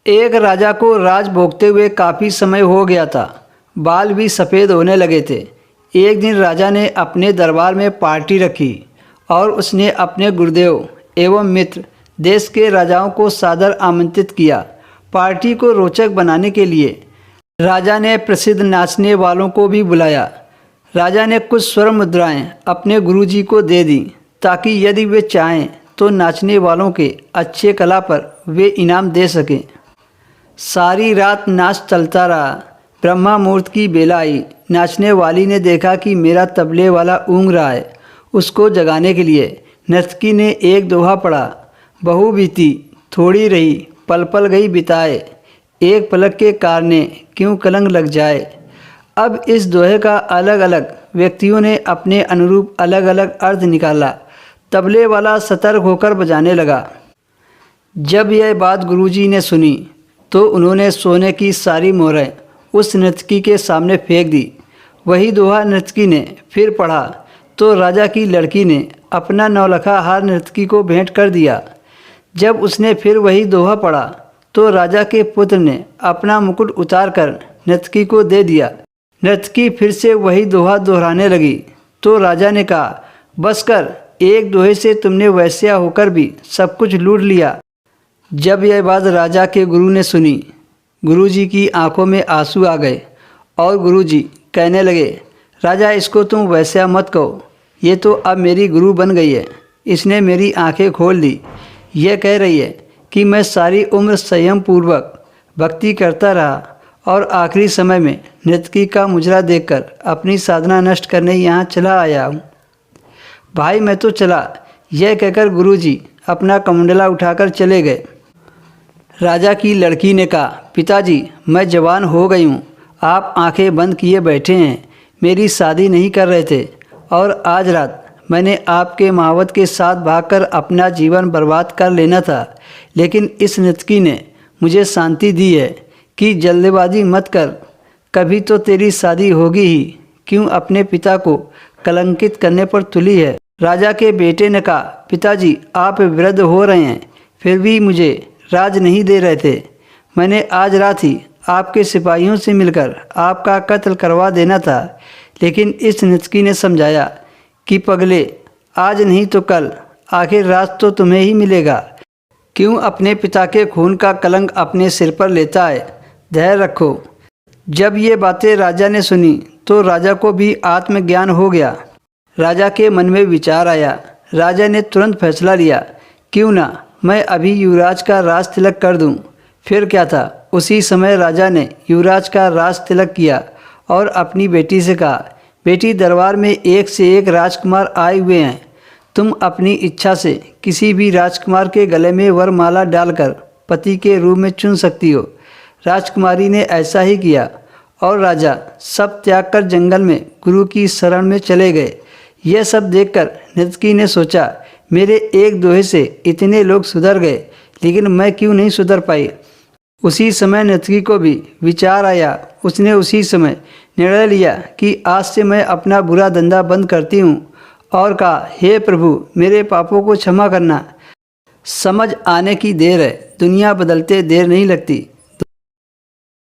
एक राजा को राज भोगते हुए काफ़ी समय हो गया था। बाल भी सफ़ेद होने लगे थे। एक दिन राजा ने अपने दरबार में पार्टी रखी और उसने अपने गुरुदेव एवं मित्र देश के राजाओं को सादर आमंत्रित किया। पार्टी को रोचक बनाने के लिए राजा ने प्रसिद्ध नाचने वालों को भी बुलाया। राजा ने कुछ स्वर्ण मुद्राएं अपने गुरुजी को दे दी ताकि यदि वे चाहें तो नाचने वालों के अच्छे कला पर वे इनाम दे सकें। सारी रात नाच चलता रहा। ब्रह्मा मुहूर्त की बेला आई। नाचने वाली ने देखा कि मेरा तबले वाला ऊँग रहा है। उसको जगाने के लिए नर्तकी ने एक दोहा पढ़ा, बहू बीती थोड़ी रही पल पल गई बिताए, एक पलक के कारणे क्यों कलंक लग जाए। अब इस दोहे का अलग अलग व्यक्तियों ने अपने अनुरूप अलग अलग अर्थ निकाला। तबले वाला सतर्क होकर बजाने लगा। जब यह बात गुरुजी ने सुनी तो उन्होंने सोने की सारी मोहरें उस नर्तकी के सामने फेंक दी। वही दोहा नर्तकी ने फिर पढ़ा तो राजा की लड़की ने अपना नौलखा हार नर्तकी को भेंट कर दिया। जब उसने फिर वही दोहा पढ़ा तो राजा के पुत्र ने अपना मुकुट उतार कर नर्तकी को दे दिया। नर्तकी फिर से वही दोहा दोहराने लगी तो राजा ने कहा, बस कर, एक दोहे से तुमने वैश्या होकर भी सब कुछ लूट लिया। जब यह बात राजा के गुरु ने सुनी, गुरुजी की आंखों में आंसू आ गए और गुरुजी कहने लगे, राजा इसको तुम वैश्या मत कहो, ये तो अब मेरी गुरु बन गई है। इसने मेरी आंखें खोल दी। यह कह रही है कि मैं सारी उम्र संयम पूर्वक भक्ति करता रहा और आखिरी समय में नर्तकी का मुजरा देखकर अपनी साधना नष्ट करने यहाँ चला आया हूँ। भाई मैं तो चला। यह कहकर गुरुजी अपना कमंडला उठाकर चले गए। राजा की लड़की ने कहा, पिताजी मैं जवान हो गई हूँ, आप आंखें बंद किए बैठे हैं, मेरी शादी नहीं कर रहे थे और आज रात मैंने आपके महावत के साथ भागकर अपना जीवन बर्बाद कर लेना था, लेकिन इस नर्तकी ने मुझे शांति दी है कि जल्दबाजी मत कर, कभी तो तेरी शादी होगी ही, क्यों अपने पिता को कलंकित करने पर तुली है। राजा के बेटे ने कहा, पिताजी आप वृद्ध हो रहे हैं फिर भी मुझे राज नहीं दे रहे थे। मैंने आज रात ही आपके सिपाहियों से मिलकर आपका कत्ल करवा देना था, लेकिन इस नर्तकी ने समझाया कि पगले आज नहीं तो कल आखिर राज तो तुम्हें ही मिलेगा, क्यों अपने पिता के खून का कलंक अपने सिर पर लेता है, धैर्य रखो। जब ये बातें राजा ने सुनी तो राजा को भी आत्मज्ञान हो गया। राजा के मन में विचार आया। राजा ने तुरंत फैसला लिया, क्यों ना मैं अभी युवराज का राज तिलक कर दूं। फिर क्या था, उसी समय राजा ने युवराज का राज तिलक किया और अपनी बेटी से कहा, बेटी दरबार में एक से एक राजकुमार आए हुए हैं, तुम अपनी इच्छा से किसी भी राजकुमार के गले में वरमाला डालकर पति के रूप में चुन सकती हो। राजकुमारी ने ऐसा ही किया और राजा सब त्याग कर जंगल में गुरु की शरण में चले गए। यह सब देखकर नर्तकी ने सोचा, मेरे एक दोहे से इतने लोग सुधर गए, लेकिन मैं क्यों नहीं सुधर पाई। उसी समय नर्तकी को भी विचार आया। उसने उसी समय निर्णय लिया कि आज से मैं अपना बुरा धंधा बंद करती हूँ और कहा, हे प्रभु मेरे पापों को क्षमा करना। समझ आने की देर है, दुनिया बदलते देर नहीं लगती।